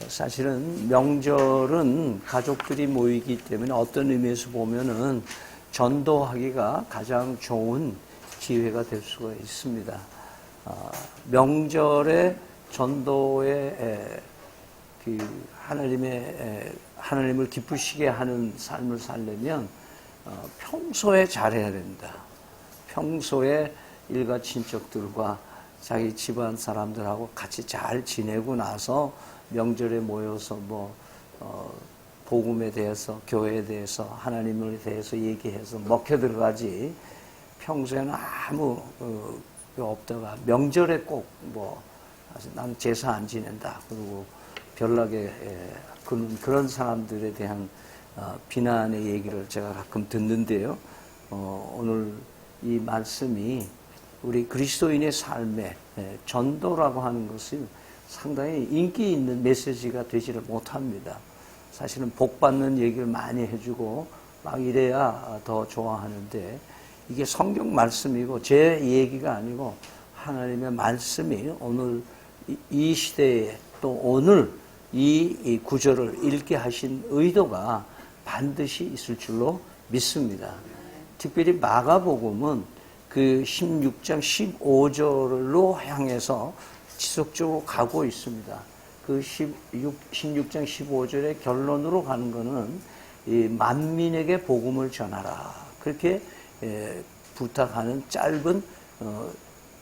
사실은 명절은 가족들이 모이기 때문에 어떤 의미에서 보면은 전도하기가 가장 좋은 기회가 될 수가 있습니다. 명절에 전도에 하나님을 기쁘시게 하는 삶을 살려면 평소에 잘해야 된다. 평소에 일가 친척들과 자기 집안 사람들하고 같이 잘 지내고 나서 명절에 모여서 복음에 대해서, 교회에 대해서, 하나님에 대해서 얘기해서 먹혀 들어가지. 평소에는 아무 없다가 명절에 꼭 나는 제사 안 지낸다. 그리고 별나게 그런 사람들에 대한 비난의 얘기를 제가 가끔 듣는데요. 오늘 이 말씀이 우리 그리스도인의 삶에 전도라고 하는 것이 상당히 인기 있는 메시지가 되지를 못합니다. 사실은 복 받는 얘기를 많이 해주고 막 이래야 더 좋아하는데 이게 성경 말씀이고 제 얘기가 아니고 하나님의 말씀이 오늘 이 시대에 또 오늘 이 구절을 읽게 하신 의도가 반드시 있을 줄로 믿습니다. 특별히 마가복음은 그 16장 15절로 향해서 지속적으로 가고 있습니다. 그 16장 15절의 결론으로 가는 것은 이 만민에게 복음을 전하라. 그렇게 부탁하는 짧은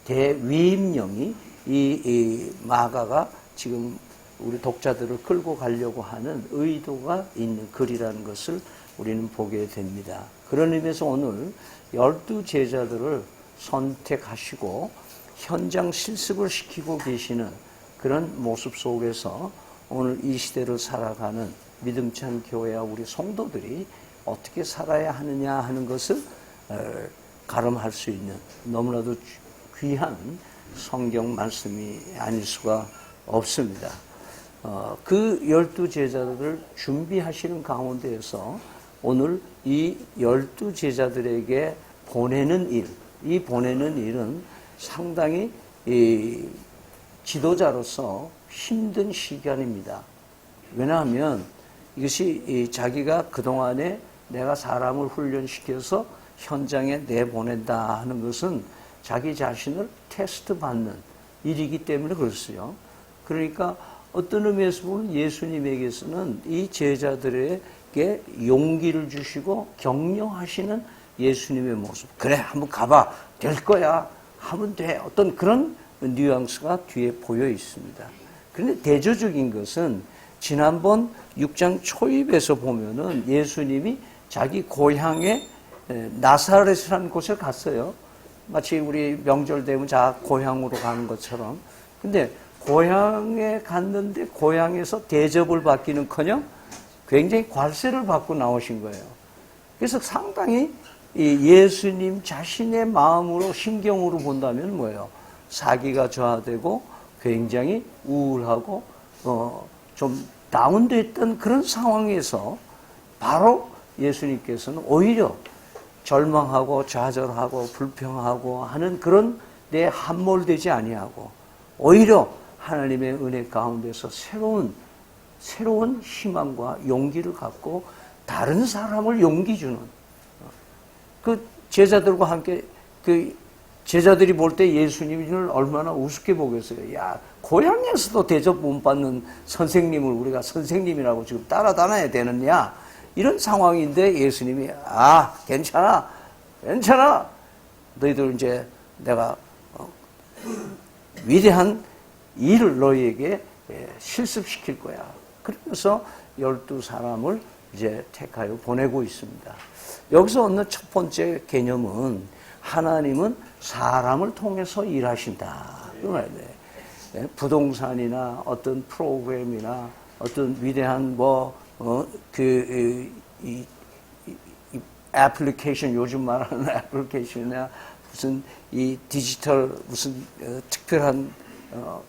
대위임령이 이 마가가 지금 우리 독자들을 끌고 가려고 하는 의도가 있는 글이라는 것을 우리는 보게 됩니다. 그런 의미에서 오늘 12제자들을 선택하시고 현장 실습을 시키고 계시는 그런 모습 속에서 오늘 이 시대를 살아가는 믿음찬 교회와 우리 성도들이 어떻게 살아야 하느냐 하는 것을 가름할 수 있는 너무나도 귀한 성경 말씀이 아닐 수가 없습니다. 그 12제자들을 준비하시는 가운데에서 오늘 이 12제자들에게 보내는 일, 이 보내는 일은 상당히 지도자로서 힘든 시간입니다. 왜냐하면 이것이 자기가 그동안에 내가 사람을 훈련시켜서 현장에 내보낸다 하는 것은 자기 자신을 테스트 받는 일이기 때문에 그렇어요. 그러니까 어떤 의미에서 보면 예수님에게서는 이 제자들에게 용기를 주시고 격려하시는 예수님의 모습. 그래, 한번 가봐. 될 거야. 하면 돼. 어떤 그런 뉘앙스가 뒤에 보여 있습니다. 그런데 대조적인 것은 지난번 6장 초입에서 보면은 예수님이 자기 고향에 나사렛이라는 곳에 갔어요. 마치 우리 명절 되면 고향으로 가는 것처럼. 근데 고향에 갔는데 고향에서 대접을 받기는커녕 굉장히 괄세를 받고 나오신 거예요. 그래서 상당히 예수님 자신의 마음으로 심경으로 본다면 뭐예요? 사기가 저하되고 굉장히 우울하고 좀 다운됐던 그런 상황에서 바로 예수님께서는 오히려 절망하고 좌절하고 불평하고 하는 그런 데 함몰되지 아니하고 오히려 하나님의 은혜 가운데서 새로운 희망과 용기를 갖고 다른 사람을 용기 주는 그 제자들과 함께 제자들이 볼 때 예수님을 얼마나 우습게 보겠어요. 야, 고향에서도 대접 못 받는 선생님을 우리가 선생님이라고 지금 따라다녀야 되느냐? 이런 상황인데 예수님이 괜찮아. 너희들 이제 내가 위대한 일을 너희에게 실습시킬 거야. 그러면서 12사람을 이제 택하여 보내고 있습니다. 여기서 얻는 첫 번째 개념은 하나님은 사람을 통해서 일하신다. 그 말이에요. 부동산이나 어떤 프로그램이나 어떤 위대한 애플리케이션, 요즘 말하는 애플리케이션이나 무슨 이 디지털 무슨 특별한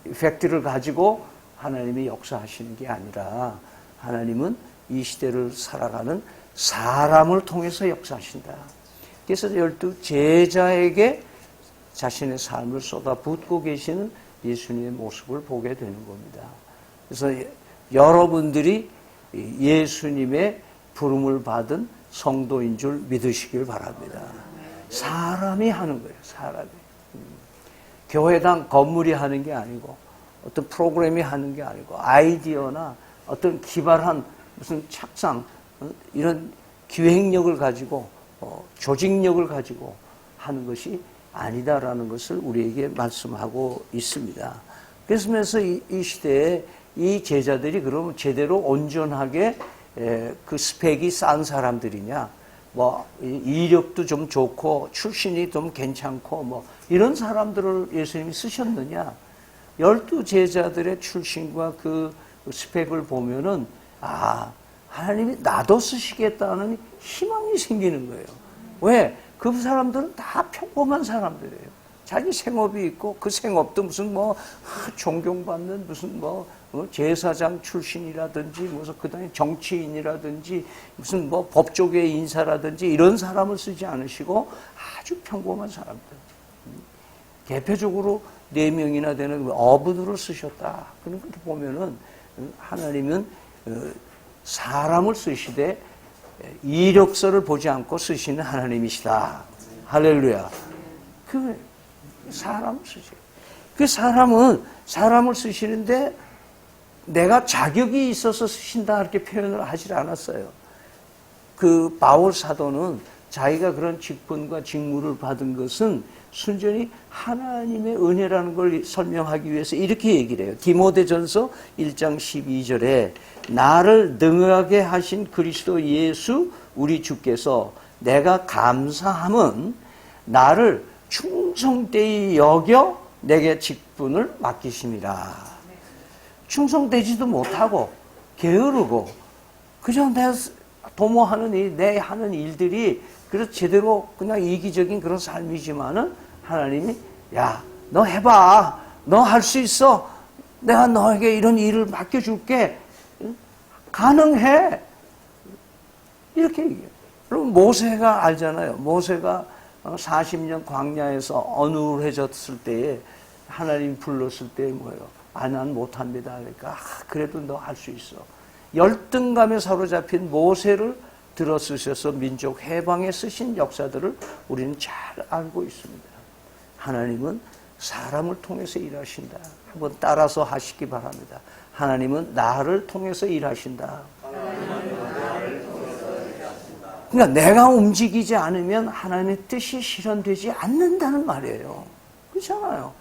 이펙트를 가지고 하나님이 역사하시는 게 아니라 하나님은 이 시대를 살아가는 사람을 통해서 역사하신다. 그래서 12제자에게 자신의 삶을 쏟아붓고 계시는 예수님의 모습을 보게 되는 겁니다. 그래서 여러분들이 예수님의 부름을 받은 성도인 줄 믿으시길 바랍니다. 사람이 하는 거예요. 사람이. 교회당 건물이 하는 게 아니고 어떤 프로그램이 하는 게 아니고 아이디어나 어떤 기발한 무슨 착상 이런 기획력을 가지고 조직력을 가지고 하는 것이 아니다라는 것을 우리에게 말씀하고 있습니다. 그래서 이 시대에 이 제자들이 그러면 제대로 온전하게 그 스펙이 싼 사람들이냐, 뭐 이력도 좀 좋고 출신이 좀 괜찮고 뭐 이런 사람들을 예수님이 쓰셨느냐? 12 제자들의 출신과 그 스펙을 보면은 하나님이 나도 쓰시겠다는 희망이 생기는 거예요. 왜? 그 사람들은 다 평범한 사람들이에요. 자기 생업이 있고 그 생업도 무슨 뭐 존경받는 무슨 뭐 제사장 출신이라든지 무슨 그다음에 정치인이라든지 무슨 뭐 법조계 인사라든지 이런 사람을 쓰지 않으시고 아주 평범한 사람들. 대표적으로 4명이나 되는 어부들을 쓰셨다. 그렇게 보면은 하나님은 사람을 쓰시되 이력서를 보지 않고 쓰시는 하나님이시다. 할렐루야. 그 사람을 쓰세요. 그 사람을 쓰시는데 내가 자격이 있어서 쓰신다 이렇게 표현을 하질 않았어요. 그 바울 사도는 자기가 그런 직분과 직무를 받은 것은 순전히 하나님의 은혜라는 걸 설명하기 위해서 이렇게 얘기를 해요. 디모데전서 1장 12절에 나를 능하게 하신 그리스도 예수 우리 주께서 내가 감사함은 나를 충성되이 여겨 내게 직분을 맡기심이라. 충성되지도 못하고 게으르고 그저 내 도모하는 내 하는 일들이 그래서 제대로 그냥 이기적인 그런 삶이지만은 하나님이 야, 너 해봐. 너 할 수 있어. 내가 너에게 이런 일을 맡겨줄게. 가능해. 이렇게 얘기해요. 그럼 모세가 알잖아요. 모세가 40년 광야에서 어눌해졌을 때에 하나님 불렀을 때 뭐예요? 난 못합니다. 그러니까 그래도 너 할 수 있어. 열등감에 사로잡힌 모세를 들어 쓰셔서 민족 해방에 쓰신 역사들을 우리는 잘 알고 있습니다. 하나님은 사람을 통해서 일하신다. 한번 따라서 하시기 바랍니다. 하나님은 나를 통해서 일하신다. 그러니까 내가 움직이지 않으면 하나님의 뜻이 실현되지 않는다는 말이에요. 그렇잖아요.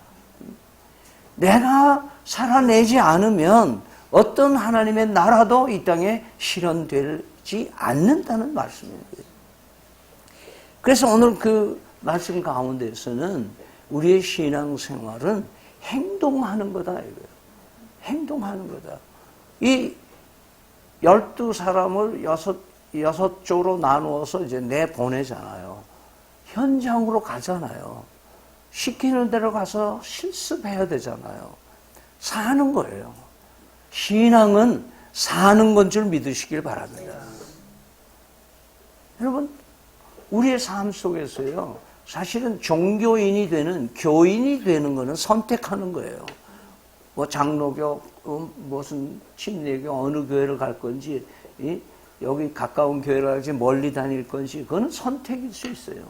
내가 살아내지 않으면 어떤 하나님의 나라도 이 땅에 실현되지 않는다는 말씀입니다. 그래서 오늘 그 말씀 가운데서는 우리의 신앙생활은 행동하는 거다 이거예요. 행동하는 거다. 이 12사람을 여섯 조로 나누어서 이제 내보내잖아요. 현장으로 가잖아요. 시키는 대로 가서 실습해야 되잖아요. 사는 거예요. 신앙은 사는 건 줄 믿으시길 바랍니다. 여러분, 우리의 삶 속에서요, 사실은 종교인이 되는, 교인이 되는 거는 선택하는 거예요. 뭐 장로교, 무슨 침례교, 어느 교회를 갈 건지, 여기 가까운 교회를 갈지 멀리 다닐 건지, 그거는 선택일 수 있어요.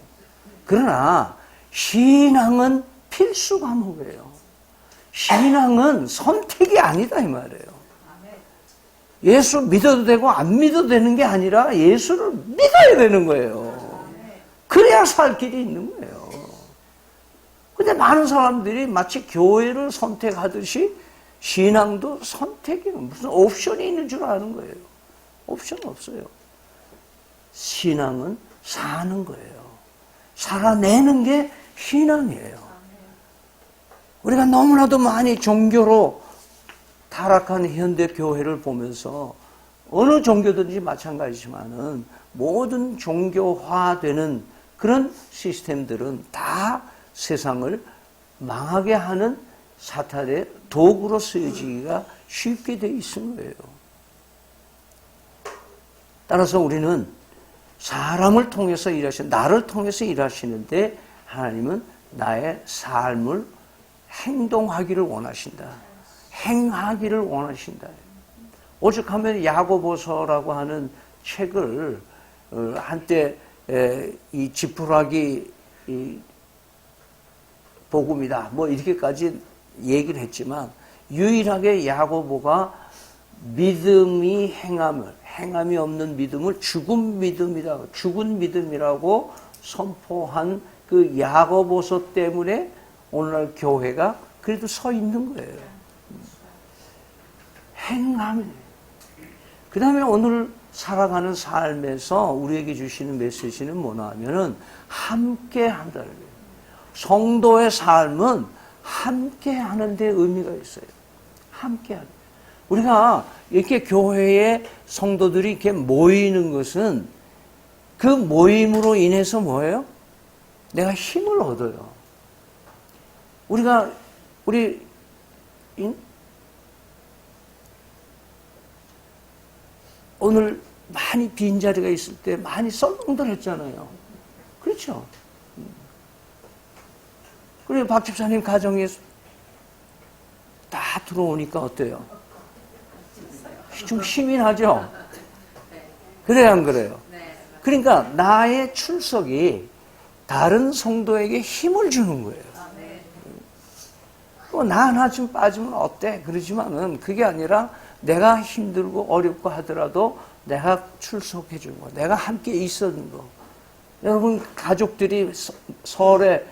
그러나, 신앙은 필수 과목이에요. 신앙은 선택이 아니다 이 말이에요. 예수 믿어도 되고 안 믿어도 되는 게 아니라 예수를 믿어야 되는 거예요. 그래야 살 길이 있는 거예요. 근데 많은 사람들이 마치 교회를 선택하듯이 신앙도 선택이 무슨 옵션이 있는 줄 아는 거예요. 옵션 없어요. 신앙은 사는 거예요. 살아내는 게 신앙이에요. 우리가 너무나도 많이 종교로 타락한 현대 교회를 보면서 어느 종교든지 마찬가지지만은 모든 종교화되는 그런 시스템들은 다 세상을 망하게 하는 사탄의 도구로 쓰여지기가 쉽게 돼 있는 거예요. 따라서 우리는 사람을 통해서 나를 통해서 일하시는데 하나님은 나의 삶을 행동하기를 원하신다. 행하기를 원하신다. 오죽하면 야고보서라고 하는 책을 한때 이 지푸라기 복음이다 뭐 이렇게까지 얘기를 했지만 유일하게 야고보가 믿음이 행함이 없는 믿음을 죽은 믿음이라고 선포한 그 야고보서 때문에 오늘날 교회가 그래도 서 있는 거예요. 행함. 그 다음에 오늘 살아가는 삶에서 우리에게 주시는 메시지는 뭐냐 하면은 함께 한다는 거예요. 성도의 삶은 함께 하는 데 의미가 있어요. 함께 하는. 우리가 이렇게 교회에 성도들이 이렇게 모이는 것은 그 모임으로 인해서 뭐예요? 내가 힘을 얻어요. 우리 오늘 많이 빈자리가 있을 때 많이 썰렁들 했잖아요. 그렇죠? 그리고 박 집사님 가정에 다 들어오니까 어때요? 좀 힘이 나죠? 그래요, 안 그래요? 그러니까 나의 출석이 다른 성도에게 힘을 주는 거예요. 나 하나 좀 빠지면 어때? 그러지만은 그게 아니라 내가 힘들고 어렵고 하더라도 내가 출석해 준 거, 내가 함께 있었는 거. 여러분 가족들이 설에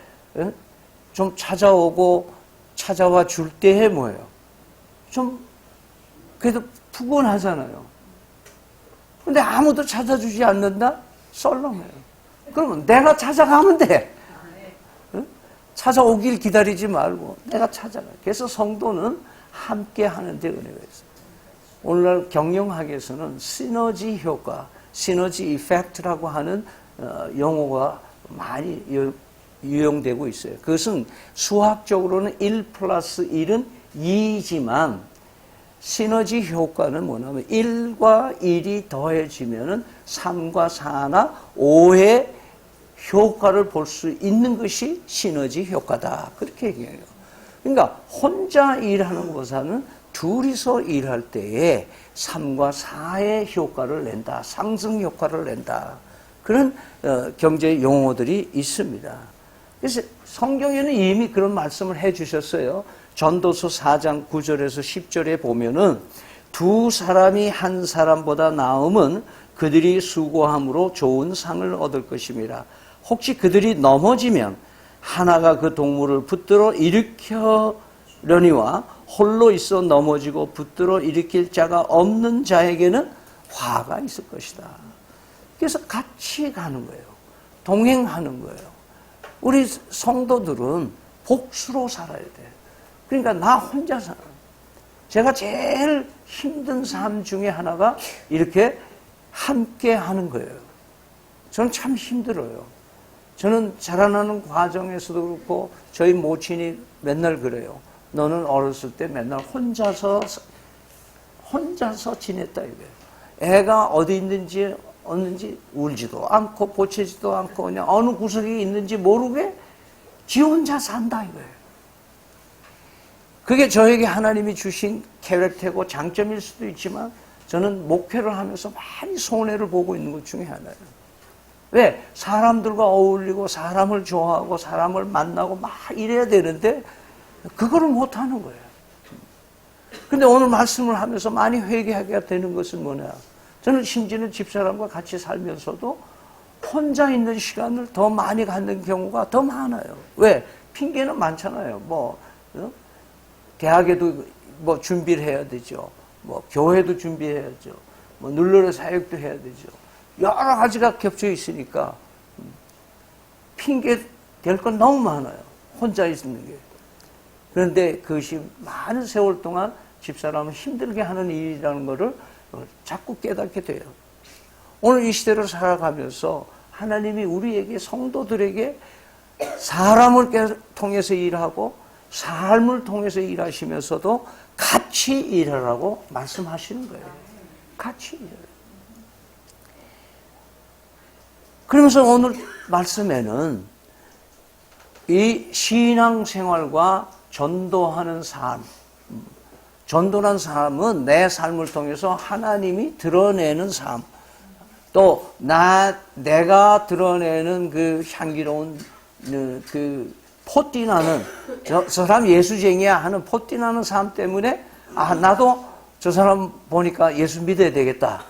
좀 찾아와 줄 때에 뭐예요? 좀 그래도 푸근하잖아요. 근데 아무도 찾아주지 않는다? 썰렁해요. 그러면 내가 찾아가면 돼. 찾아오길 기다리지 말고 내가 찾아가. 그래서 성도는 함께 하는 데 은혜가 있어요. 오늘날 경영학에서는 시너지 효과, 시너지 이펙트라고 하는 용어가 많이 유용되고 있어요. 그것은 수학적으로는 1 플러스 1은 2이지만 시너지 효과는 뭐냐면 1과 1이 더해지면은 3과 4나 5의 효과를 볼 수 있는 것이 시너지 효과다. 그렇게 얘기해요. 그러니까 혼자 일하는 것보다는 둘이서 일할 때에 3과 4의 효과를 낸다. 상승 효과를 낸다. 그런 경제 용어들이 있습니다. 그래서 성경에는 이미 그런 말씀을 해 주셨어요. 전도서 4장 9절에서 10절에 보면은 두 사람이 한 사람보다 나음은 그들이 수고함으로 좋은 상을 얻을 것입니다. 혹시 그들이 넘어지면 하나가 그 동물을 붙들어 일으켜려니와 홀로 있어 넘어지고 붙들어 일으킬 자가 없는 자에게는 화가 있을 것이다. 그래서 같이 가는 거예요. 동행하는 거예요. 우리 성도들은 복수로 살아야 돼요. 그러니까 나 혼자 살아. 제가 제일 힘든 삶 중에 하나가 이렇게 함께 하는 거예요. 저는 참 힘들어요. 저는 자라나는 과정에서도 그렇고 저희 모친이 맨날 그래요. 너는 어렸을 때 맨날 혼자서 지냈다 이거예요. 애가 어디 있는지 울지도 않고 보채지도 않고 그냥 어느 구석에 있는지 모르게 지 혼자 산다 이거예요. 그게 저에게 하나님이 주신 캐릭터고 장점일 수도 있지만 저는 목회를 하면서 많이 손해를 보고 있는 것 중에 하나예요. 왜? 사람들과 어울리고 사람을 좋아하고 사람을 만나고 막 이래야 되는데 그거를 못하는 거예요. 근데 오늘 말씀을 하면서 많이 회개하게 되는 것은 뭐냐? 저는 심지어는 집사람과 같이 살면서도 혼자 있는 시간을 더 많이 갖는 경우가 더 많아요. 왜? 핑계는 많잖아요. 대학에도 준비를 해야 되죠. 교회도 준비해야죠. 눌러라 사역도 해야 되죠. 여러 가지가 겹쳐 있으니까 핑계 될 건 너무 많아요. 혼자 있는 게. 그런데 그것이 많은 세월 동안 집사람을 힘들게 하는 일이라는 것을 자꾸 깨닫게 돼요. 오늘 이 시대를 살아가면서 하나님이 우리에게 성도들에게 사람을 통해서 일하고 삶을 통해서 일하시면서도 같이 일하라고 말씀하시는 거예요. 같이 일하라고. 그러면서 오늘 말씀에는 이 신앙생활과 전도하는 삶, 전도란 삶은 내 삶을 통해서 하나님이 드러내는 삶, 또 내가 드러내는 그 향기로운 그 포띠나는 저 사람 예수쟁이야 하는 포띠나는 삶 때문에 나도 저 사람 보니까 예수 믿어야 되겠다.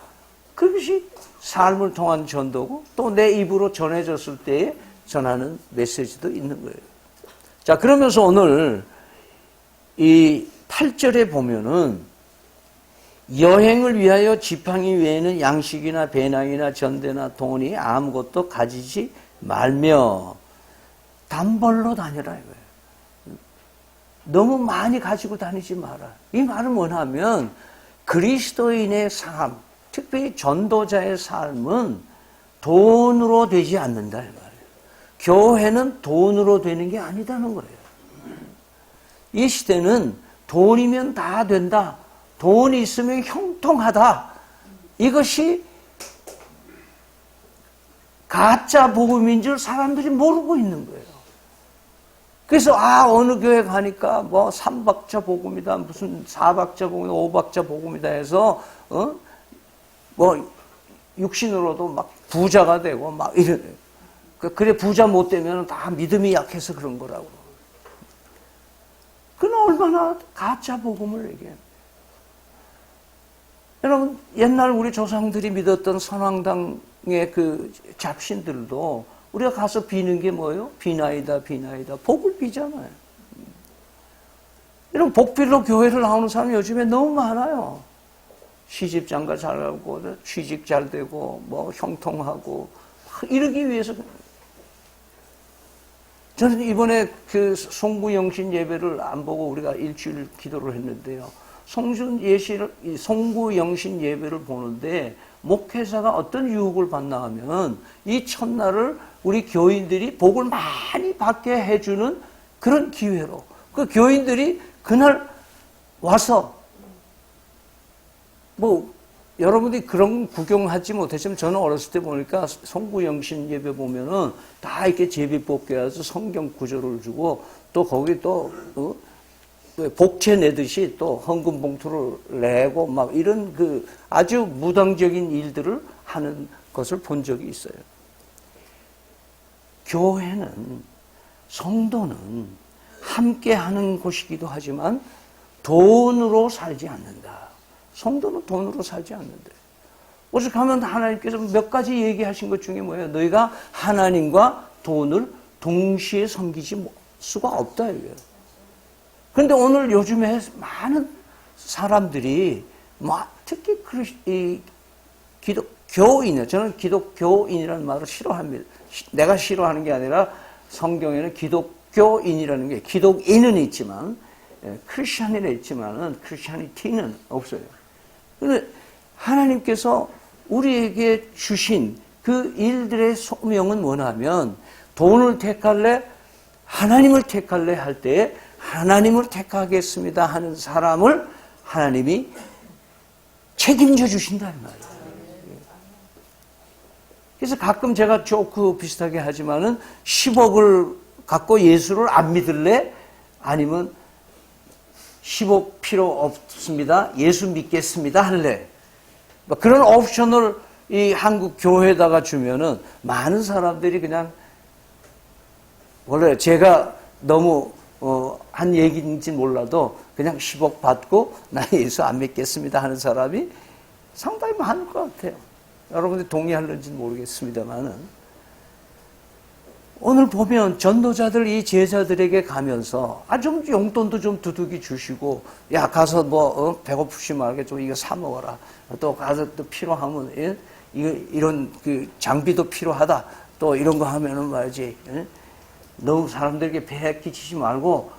그것이 삶을 통한 전도고 또 내 입으로 전해졌을 때에 전하는 메시지도 있는 거예요. 자, 그러면서 오늘 이 8절에 보면은 여행을 위하여 지팡이 외에는 양식이나 배낭이나 전대나 돈이 아무것도 가지지 말며 단벌로 다니라 이거예요. 너무 많이 가지고 다니지 마라. 이 말은 뭐냐면 그리스도인의 삶, 특별히 전도자의 삶은 돈으로 되지 않는다 이 말이에요. 교회는 돈으로 되는 게 아니다는 거예요. 이 시대는 돈이면 다 된다. 돈이 있으면 형통하다. 이것이 가짜 복음인 줄 사람들이 모르고 있는 거예요. 그래서 어느 교회 가니까 뭐 3박자 복음이다, 무슨 4박자 복음이다, 5박자 복음이다 해서 뭐 육신으로도 막 부자가 되고 막 이래. 그래 부자 못 되면 다 믿음이 약해서 그런 거라고. 그는 얼마나 가짜 복음을 얘기해요. 여러분 옛날 우리 조상들이 믿었던 선왕당의 그 잡신들도 우리가 가서 비는 게 뭐예요? 비나이다 비나이다 복을 비잖아요. 이런 복빌로 교회를 나오는 사람이 요즘에 너무 많아요. 시집장가 잘하고 취직 잘 되고 뭐 형통하고 이러기 위해서. 저는 이번에 그 송구영신 예배를 안 보고 우리가 일주일 기도를 했는데요. 송구영신 예배를 보는데 목회자가 어떤 유혹을 받나 하면 이 첫날을 우리 교인들이 복을 많이 받게 해주는 그런 기회로 그 교인들이 그날 와서 뭐 여러분들이 그런 구경하지 못했지만 저는 어렸을 때 보니까 송구영신 예배 보면은 다 이렇게 제비뽑기 해서 성경 구절을 주고 또 거기 또 복채 내듯이 또 헌금 봉투를 내고 막 이런 그 아주 무당적인 일들을 하는 것을 본 적이 있어요. 교회는 성도는 함께 하는 곳이기도 하지만 돈으로 살지 않는다. 성도는 돈으로 살지 않는데. 오죽하면 하나님께서 몇 가지 얘기하신 것 중에 뭐예요? 너희가 하나님과 돈을 동시에 섬기지 수가 없다 이거예요. 그런데 오늘 요즘에 많은 사람들이 특히 기독교인이에요. 저는 기독교인이라는 말을 싫어합니다. 내가 싫어하는 게 아니라 성경에는 기독교인이라는 게 기독인은 있지만 크리스찬이는 있지만은 크리스찬이티는 없어요. 그런데 하나님께서 우리에게 주신 그 일들의 소명은 뭐냐면 돈을 택할래? 하나님을 택할래? 할 때에 하나님을 택하겠습니다 하는 사람을 하나님이 책임져 주신다 이 말이에요. 그래서 가끔 제가 조크 비슷하게 하지만은 10억을 갖고 예수를 안 믿을래? 아니면 10억 필요 없습니다. 예수 믿겠습니다. 할래. 그런 옵션을 이 한국 교회에다가 주면은 많은 사람들이 그냥 원래 제가 너무 한 얘기인지 몰라도 그냥 10억 받고 나 예수 안 믿겠습니다 하는 사람이 상당히 많을 것 같아요. 여러분들이 동의하는지는 모르겠습니다만은 오늘 보면 전도자들 이 제자들에게 가면서 좀 용돈도 좀 두둑이 주시고 야 가서 뭐 배고프지 말게 좀 이거 사 먹어라. 또 가서 또 필요하면 이런 그 장비도 필요하다. 또 이런 거 하면은 말이지. 너무 사람들에게 배 끼치지 말고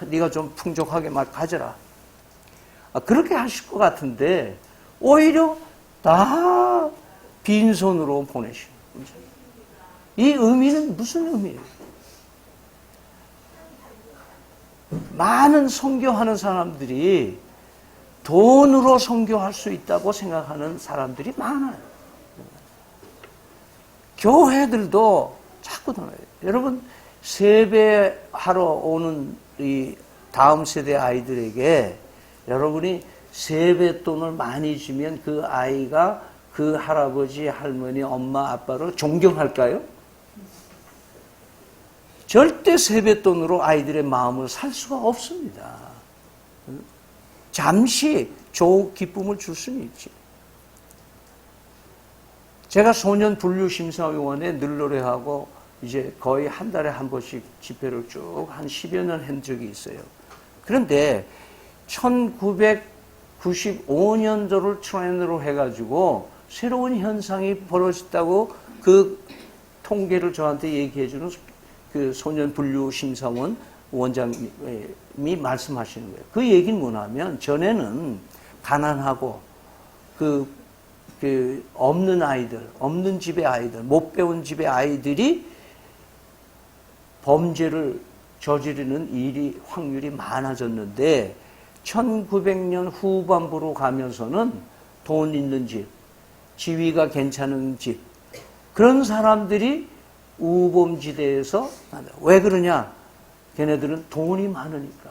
네가 좀 풍족하게 막 가져라. 그렇게 하실 것 같은데 오히려 다 빈손으로 보내시는 거죠. 이 의미는 무슨 의미예요? 많은 선교하는 사람들이 돈으로 선교할 수 있다고 생각하는 사람들이 많아요. 교회들도 자꾸 돈을 여러분 세배하러 오는 이 다음 세대 아이들에게 여러분이 세뱃돈을 많이 주면 그 아이가 그 할아버지, 할머니, 엄마, 아빠를 존경할까요? 절대 세뱃돈으로 아이들의 마음을 살 수가 없습니다. 잠시 기쁨을 줄 수는 있지. 제가 소년분류심사위원회 늘 노래하고 이제 거의 한 달에 한 번씩 집회를 쭉 한 10여 년 한 적이 있어요. 그런데 1995년도를 트렌드로 해가지고 새로운 현상이 벌어졌다고 그 통계를 저한테 얘기해주는 그 소년분류심사원 원장님이 말씀하시는 거예요. 그 얘기는 뭐냐면 전에는 가난하고 그 없는 아이들, 없는 집의 아이들, 못 배운 집의 아이들이 범죄를 저지르는 확률이 많아졌는데 1900년 후반부로 가면서는 돈 있는 집, 지위가 괜찮은 집, 그런 사람들이 우범지대에서 왜 그러냐? 걔네들은 돈이 많으니까.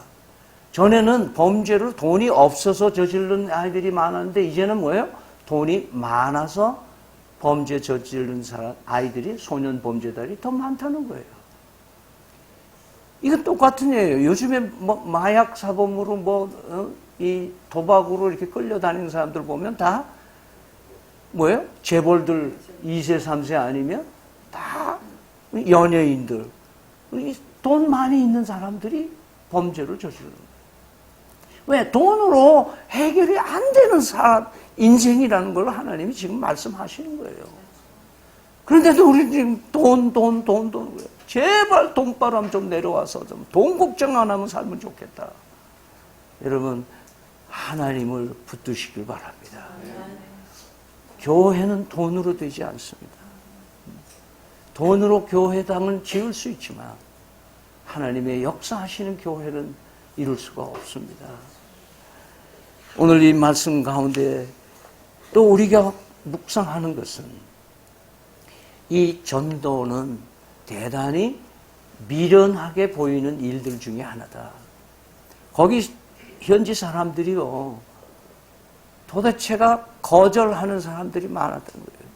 전에는 범죄를 돈이 없어서 저지르는 아이들이 많았는데 이제는 뭐예요? 돈이 많아서 범죄 저지르는 아이들이 소년 범죄자들이 더 많다는 거예요. 이건 똑같은 예예요. 요즘에 뭐 마약 사범으로 이 도박으로 이렇게 끌려다니는 사람들 보면 다 뭐예요? 재벌들 2세, 3세 아니면 다 연예인들, 돈 많이 있는 사람들이 범죄를 저지르는 거예요. 왜? 돈으로 해결이 안 되는 인생이라는 걸 하나님이 지금 말씀하시는 거예요. 그런데도 우리 지금 돈. 제발 돈바람 좀 내려와서 좀 돈 걱정 안 하면 살면 좋겠다. 여러분, 하나님을 붙드시길 바랍니다. 교회는 돈으로 되지 않습니다. 돈으로 교회당은 지을 수 있지만 하나님의 역사하시는 교회는 이룰 수가 없습니다. 오늘 이 말씀 가운데 또 우리가 묵상하는 것은 이 전도는 대단히 미련하게 보이는 일들 중에 하나다. 거기 현지 사람들이요, 도대체가 거절하는 사람들이 많았던 거예요.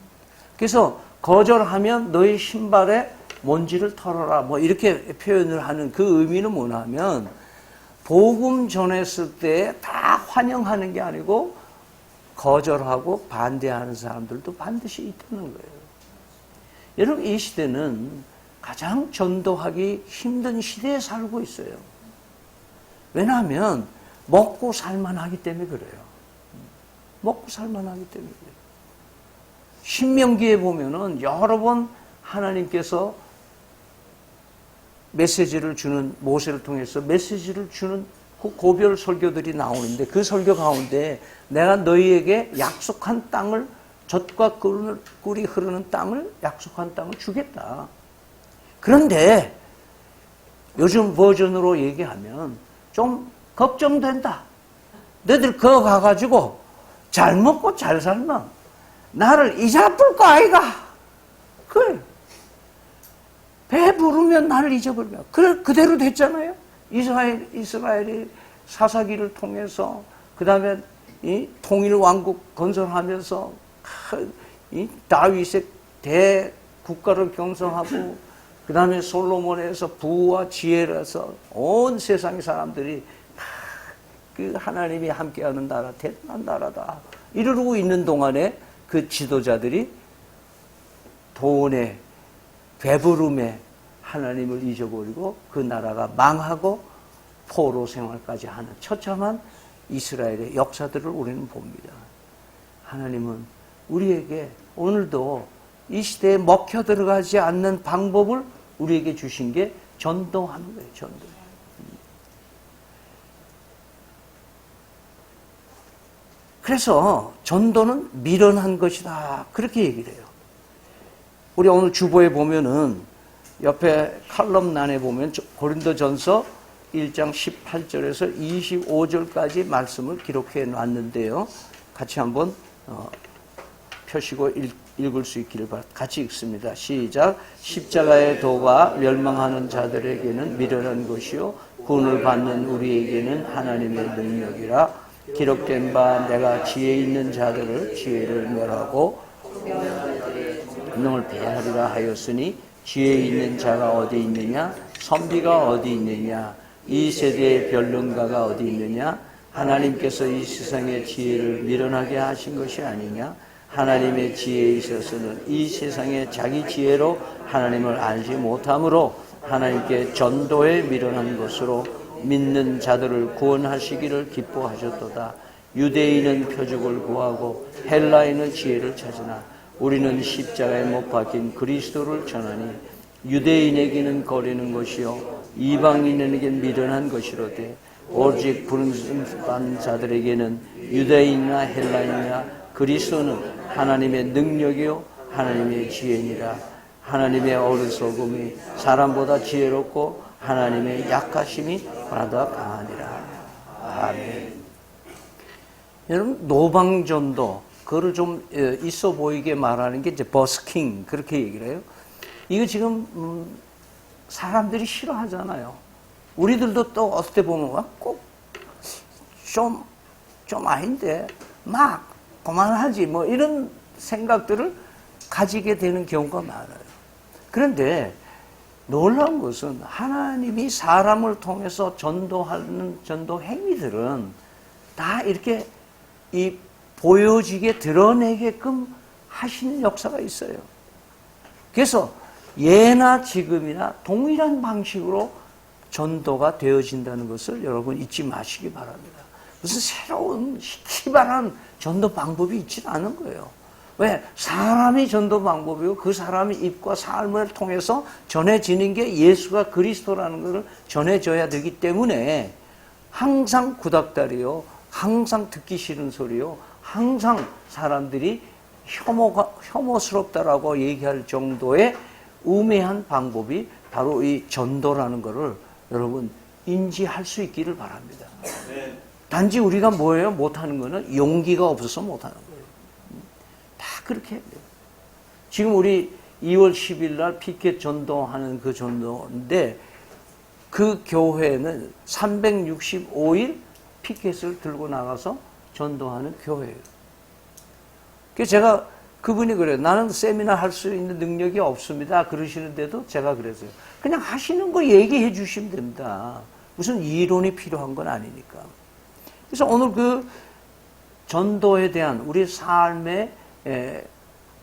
그래서 거절하면 너희 신발에 먼지를 털어라 뭐 이렇게 표현을 하는 그 의미는 뭐냐면 복음 전했을 때 다 환영하는 게 아니고 거절하고 반대하는 사람들도 반드시 있다는 거예요. 여러분, 이 시대는 가장 전도하기 힘든 시대에 살고 있어요. 왜냐하면 먹고 살만하기 때문에 그래요. 먹고 살만하기 때문에 그래요. 신명기에 보면은 여러 번 하나님께서 메시지를 주는, 모세를 통해서 메시지를 주는 고별 설교들이 나오는데 그 설교 가운데 내가 너희에게 약속한 땅을, 젖과 꿀이 흐르는 땅을, 약속한 땅을 주겠다. 그런데 요즘 버전으로 얘기하면 좀 걱정된다. 너희들 그거 가가지고 잘 먹고 잘 살면 나를 잊어버릴 거 아이가? 그래. 배 부르면 나를 잊어버리면. 그대로 됐잖아요. 이스라엘이 사사기를 통해서, 그 다음에 이 통일 왕국 건설하면서 이 다윗의 대국가를 경성하고, 그 다음에 솔로몬에서 부와 지혜라서 온 세상의 사람들이 그 하나님이 함께하는 나라, 대단한 나라다 이러고 있는 동안에 그 지도자들이 돈에, 배부름에 하나님을 잊어버리고 그 나라가 망하고 포로 생활까지 하는 처참한 이스라엘의 역사들을 우리는 봅니다. 하나님은 우리에게 오늘도 이 시대에 먹혀 들어가지 않는 방법을 우리에게 주신 게 전도하는 거예요. 전도. 그래서 전도는 미련한 것이다. 그렇게 얘기를 해요. 우리 오늘 주보에 보면은 옆에 칼럼란에 보면 고린도전서 1장 18절에서 25절까지 말씀을 기록해 놨는데요. 같이 한번 펴시고 읽을 수 있기를 바랍니다. 같이 읽습니다. 시작. 십자가의 도가 멸망하는 자들에게는 미련한 것이요 구원을 받는 우리에게는 하나님의 능력이라. 기록된 바 내가 지혜 있는 자들을 지혜를 멸하고 운명을 배하리라 하였으니 지혜 있는 자가 어디 있느냐? 선비가 어디 있느냐? 이 세대의 변론가가 어디 있느냐? 하나님께서 이 세상의 지혜를 미련하게 하신 것이 아니냐? 하나님의 지혜에 있어서는 이 세상의 자기 지혜로 하나님을 알지 못함으로 하나님께 전도에 미련한 것으로 믿는 자들을 구원하시기를 기뻐하셨도다. 유대인은 표적을 구하고 헬라인은 지혜를 찾으나 우리는 십자가에 못 박힌 그리스도를 전하니 유대인에게는 거리는 것이요 이방인에게는 미련한 것이로되 오직 부름받은 자들에게는 유대인이나 헬라인이나 그리스도는 하나님의 능력이요 하나님의 지혜니라. 하나님의 어리석음이 사람보다 지혜롭고 하나님의 약하심이 보다 강하니라. 아멘. 여러분 노방전도 그거를 좀 있어 보이게 말하는 게 이제 버스킹 그렇게 얘기를 해요. 이거 지금 사람들이 싫어하잖아요. 우리들도 또 어떨 때 보면 꼭 좀 아닌데 막 그만하지 뭐 이런 생각들을 가지게 되는 경우가 많아요. 그런데 놀라운 것은 하나님이 사람을 통해서 전도하는 전도 행위들은 다 이렇게 이 보여지게 드러내게끔 하시는 역사가 있어요. 그래서 예나 지금이나 동일한 방식으로 전도가 되어진다는 것을 여러분 잊지 마시기 바랍니다. 무슨 새로운 희귀한 전도 방법이 있지는 않은 거예요. 왜? 사람이 전도 방법이고 그 사람의 입과 삶을 통해서 전해지는 게 예수가 그리스도라는 것을 전해져야 되기 때문에 항상 구닥다리요, 항상 듣기 싫은 소리요, 항상 사람들이 혐오스럽다라고 얘기할 정도의 우매한 방법이 바로 이 전도라는 것을 여러분 인지할 수 있기를 바랍니다. 단지 우리가 뭐예요? 못하는 거는 용기가 없어서 못하는 거예요. 다 그렇게 해요. 지금 우리 2월 10일 날 피켓 전도하는 그 전도인데 그 교회는 365일 피켓을 들고 나가서 전도하는 교회예요. 그래서 제가 그분이 그래요. 나는 세미나 할 수 있는 능력이 없습니다. 그러시는데도 제가 그랬어요. 그냥 하시는 거 얘기해 주시면 됩니다. 무슨 이론이 필요한 건 아니니까. 그래서 오늘 그 전도에 대한 우리 삶에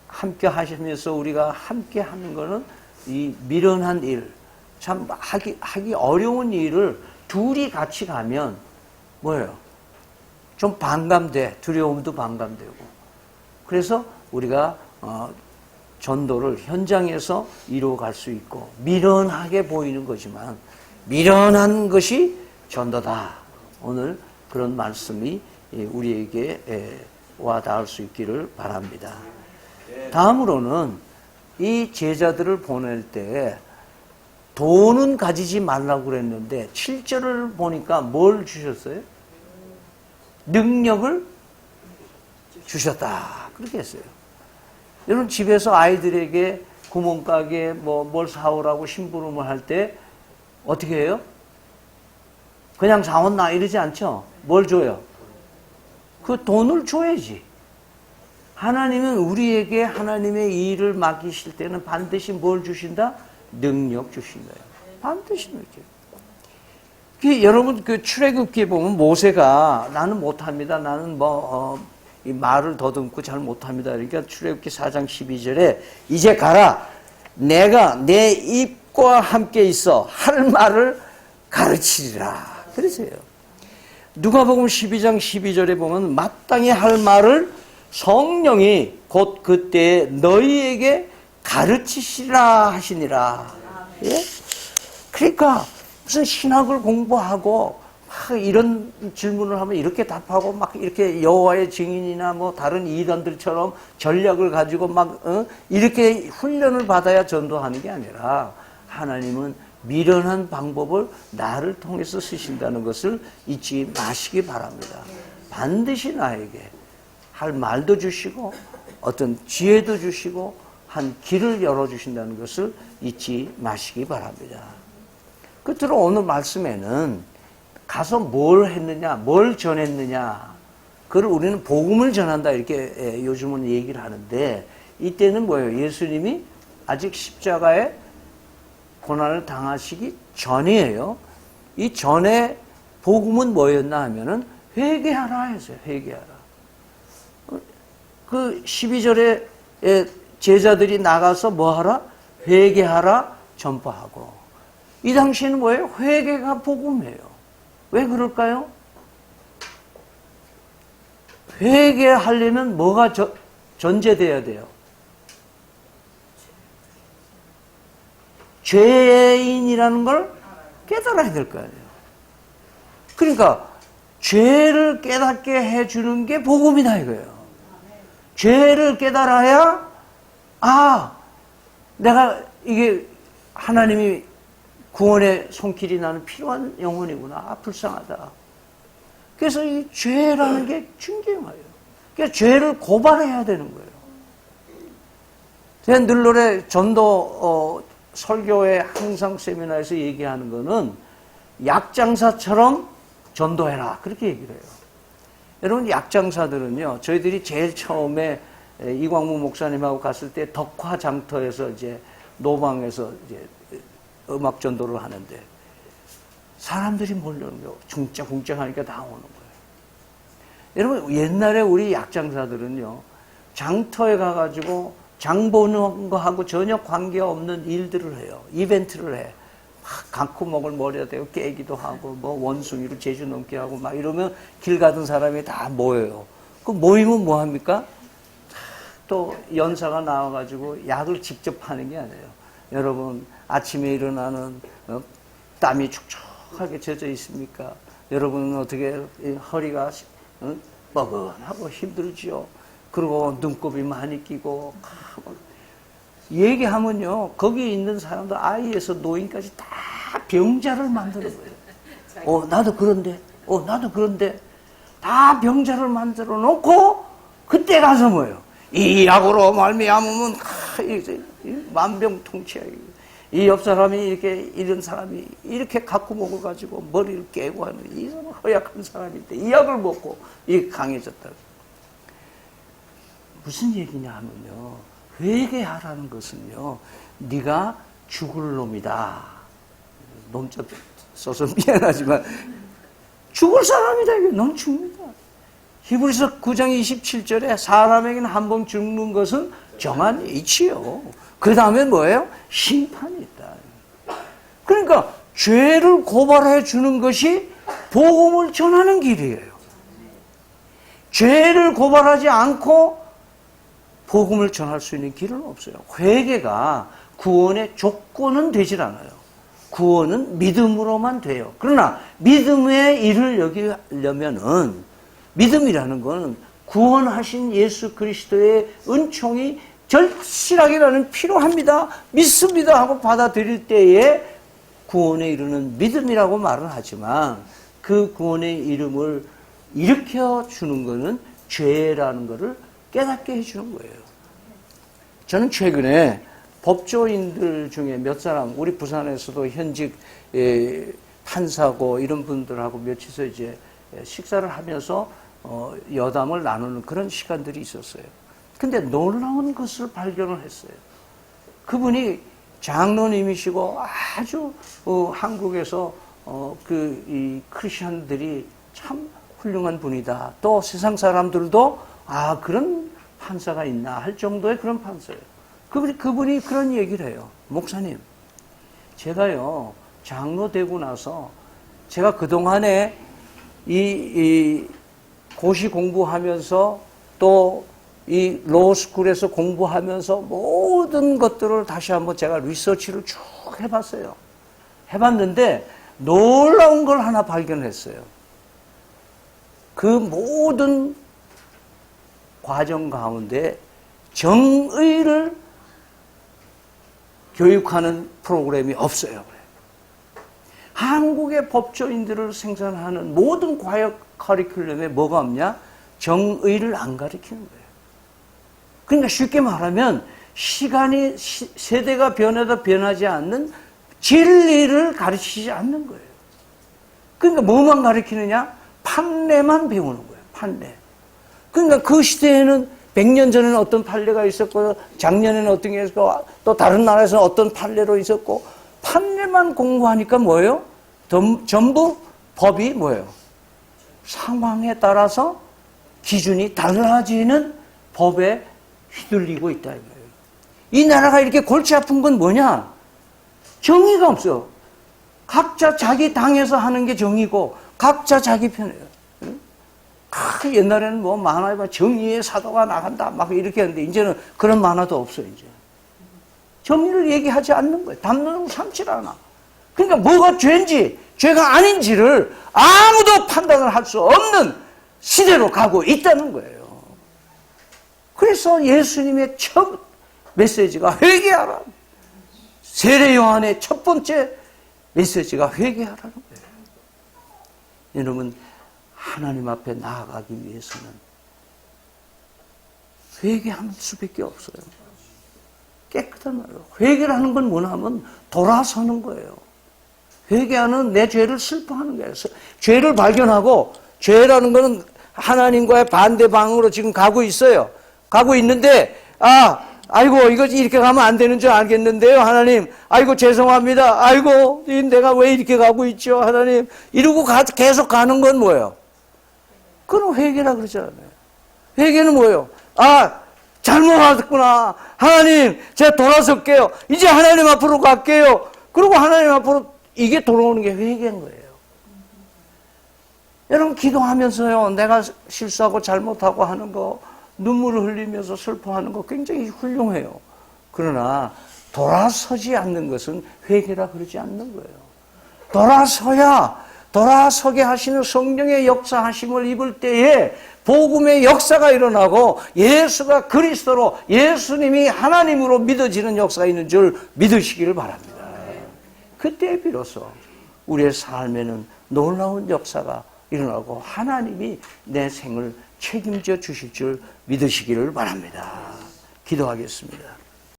함께 하시면서 우리가 함께 하는 거는 이 미련한 일, 참 하기 어려운 일을 둘이 같이 가면 뭐예요? 좀 반감돼. 두려움도 반감되고. 그래서 우리가 전도를 현장에서 이루어갈 수 있고 미련하게 보이는 거지만 미련한 것이 전도다. 오늘 그런 말씀이 우리에게 와 닿을 수 있기를 바랍니다. 다음으로는 이 제자들을 보낼 때 돈은 가지지 말라고 그랬는데 7절을 보니까 뭘 주셨어요? 능력을 주셨다. 그렇게 했어요. 여러분 집에서 아이들에게 구멍가게 뭘 사오라고 심부름을 할 때 어떻게 해요? 그냥 사온나 이러지 않죠? 뭘 줘요? 그 돈을 줘야지. 하나님은 우리에게 하나님의 일을 맡기실 때는 반드시 뭘 주신다? 능력 주신다. 반드시 이렇게. 여러분 그 출애굽기에 보면 모세가 나는 못합니다. 나는 이 말을 더듬고 잘 못합니다. 그러니까 출애굽기 4장 12절에 이제 가라. 내가 내 입과 함께 있어 할 말을 가르치리라. 그러세요. 누가복음 12장 12절에 보면 마땅히 할 말을 성령이 곧 그때 너희에게 가르치시라 하시니라. 예? 그러니까 무슨 신학을 공부하고 막 이런 질문을 하면 이렇게 답하고 막 이렇게 여호와의 증인이나 뭐 다른 이단들처럼 전략을 가지고 막 이렇게 훈련을 받아야 전도하는 게 아니라 하나님은 미련한 방법을 나를 통해서 쓰신다는 것을 잊지 마시기 바랍니다. 반드시 나에게 할 말도 주시고 어떤 지혜도 주시고 한 길을 열어주신다는 것을 잊지 마시기 바랍니다. 끝으로 오늘 말씀에는 가서 뭘 했느냐, 뭘 전했느냐 그걸 우리는 복음을 전한다 이렇게 요즘은 얘기를 하는데, 이때는 뭐예요? 예수님이 아직 십자가에 고난을 당하시기 전이에요. 이 전에 복음은 뭐였나 하면은 회개하라 했어요. 회개하라. 그 12절에 제자들이 나가서 뭐 하라? 회개하라 전파하고. 이 당시에는 뭐예요? 회개가 복음이에요. 왜 그럴까요? 회개하려면 뭐가 전제돼야 돼요? 죄인이라는 걸 깨달아야 될 거 아니에요. 그러니까 죄를 깨닫게 해주는 게 복음이다 이거예요. 죄를 깨달아야 내가 이게 하나님이 구원의 손길이 나는 필요한 영혼이구나. 불쌍하다. 그래서 이 죄라는 게 중요해요. 그러니까 죄를 고발해야 되는 거예요. 제가 늘 전도 설교에 항상 세미나에서 얘기하는 거는 약장사처럼 전도해라. 그렇게 얘기를 해요. 여러분, 약장사들은요, 저희들이 제일 처음에 이광무 목사님하고 갔을 때 덕화장터에서 이제 노방에서 이제 음악 전도를 하는데 사람들이 몰려오는 거예요. 중짝중짝 하니까 다 오는 거예요. 여러분, 옛날에 우리 약장사들은요, 장터에 가가지고 장 보는 거하고 전혀 관계없는 일들을 해요. 이벤트를 해. 막 강구목을 머리에 대고 깨기도 하고, 뭐 원숭이로 제주 넘게 하고, 막 이러면 길 가던 사람이 다 모여요. 그 모이면 뭐 합니까? 또 연사가 나와가지고 약을 직접 하는 게 아니에요. 여러분, 아침에 일어나는 땀이 축축하게 젖어 있습니까? 여러분은 어떻게 허리가 뻐근하고 힘들지요? 그리고 눈곱이 많이 끼고 얘기하면요, 거기 있는 사람들 아이에서 노인까지 다 병자를 만드는 거예요. 나도 그런데 나도 그런데 다 병자를 만들어 놓고 그때 가서 뭐예요? 이 약으로 말미암으면 만병통치야. 이 옆 사람이 이런 사람이 이렇게 갖고 먹어 가지고 머리를 깨고 하는 이 사람 허약한 사람인데 이 약을 먹고 이렇게 강해졌다. 무슨 얘기냐 하면요, 회개하라는 것은요, 네가 죽을 놈이다. 놈자 써서 미안하지만 죽을 사람이다. 이게 넌 죽는다. 히브리서 9장 27절에 사람에게는 한 번 죽는 것은 정한 이치요. 그 다음에 뭐예요? 심판이 있다. 그러니까 죄를 고발해 주는 것이 복음을 전하는 길이에요. 죄를 고발하지 않고 복음을 전할 수 있는 길은 없어요. 회개가 구원의 조건은 되질 않아요. 구원은 믿음으로만 돼요. 그러나 믿음의 일을 여기려면은 믿음이라는 것은 구원하신 예수 그리스도의 은총이 절실하게 나는 필요합니다. 믿습니다 하고 받아들일 때에 구원에 이르는 믿음이라고 말은 하지만 그 구원의 이름을 일으켜 주는 것은 죄라는 것을 깨닫게 해주는 거예요. 저는 최근에 법조인들 중에 몇 사람, 우리 부산에서도 현직 판사고 이런 분들하고 며칠서 이제 식사를 하면서 여담을 나누는 그런 시간들이 있었어요. 근데 놀라운 것을 발견을 했어요. 그분이 장로님이시고 아주 한국에서 이 크리스천들이 참 훌륭한 분이다. 또 세상 사람들도 그런 판사가 있나 할 정도의 그런 판사예요. 그분이 그런 얘기를 해요. 목사님, 제가요 장로 되고 나서 제가 그동안에 이 고시 공부하면서 또 이 로스쿨에서 공부하면서 모든 것들을 다시 한번 제가 리서치를 쭉 해봤어요. 해봤는데 놀라운 걸 하나 발견했어요. 그 모든 과정 가운데 정의를 교육하는 프로그램이 없어요. 한국의 법조인들을 생산하는 모든 과학 커리큘럼에 뭐가 없냐? 정의를 안 가르치는 거예요. 그러니까 쉽게 말하면 세대가 변해도 변하지 않는 진리를 가르치지 않는 거예요. 그러니까 뭐만 가르치느냐? 판례만 배우는 거예요. 판례. 그러니까 그 시대에는 100년 전에는 어떤 판례가 있었고, 작년에는 어떤 게 있었고, 또 다른 나라에서는 어떤 판례로 있었고, 판례만 공부하니까 뭐예요? 전부 법이 뭐예요? 상황에 따라서 기준이 달라지는 법에 휘둘리고 있다. 이 나라가 이렇게 골치 아픈 건 뭐냐? 정의가 없어. 각자 자기 당에서 하는 게 정의고, 각자 자기 편이에요. 옛날에는 뭐 만화에 막 정의의 사도가 나간다 막 이렇게 하는데 이제는 그런 만화도 없어요. 이제 정의를 얘기하지 않는 거예요. 담론을 삼질 않아. 그러니까 뭐가 죄인지 죄가 아닌지를 아무도 판단을 할 수 없는 시대로 가고 있다는 거예요. 그래서 예수님의 첫 메시지가 회개하라. 세례 요한의 첫 번째 메시지가 회개하라는 거예요. 여러분, 하나님 앞에 나아가기 위해서는 회개하는 수밖에 없어요. 깨끗한 말로. 회개라는 건 뭐냐 하면 돌아서는 거예요. 회개하는 내 죄를 슬퍼하는 거예요. 죄를 발견하고, 죄라는 거는 하나님과의 반대 방향으로 지금 가고 있어요. 가고 있는데, 아이고, 이거 이렇게 가면 안 되는 줄 알겠는데요, 하나님. 아이고, 죄송합니다. 아이고, 내가 왜 이렇게 가고 있죠, 하나님. 이러고 계속 가는 건 뭐예요? 그건 회개라 그러잖아요. 회개는 뭐예요? 잘못했구나. 하나님, 제가 돌아설게요. 이제 하나님 앞으로 갈게요. 그리고 하나님 앞으로 이게 돌아오는 게 회개인 거예요. 여러분, 기도하면서요, 내가 실수하고 잘못하고 하는 거, 눈물을 흘리면서 슬퍼하는 거 굉장히 훌륭해요. 그러나 돌아서지 않는 것은 회개라 그러지 않는 거예요. 돌아서게 하시는 성령의 역사하심을 입을 때에 복음의 역사가 일어나고 예수가 그리스도로, 예수님이 하나님으로 믿어지는 역사가 있는 줄 믿으시기를 바랍니다. 그때 비로소 우리의 삶에는 놀라운 역사가 일어나고 하나님이 내 생을 책임져 주실 줄 믿으시기를 바랍니다. 기도하겠습니다.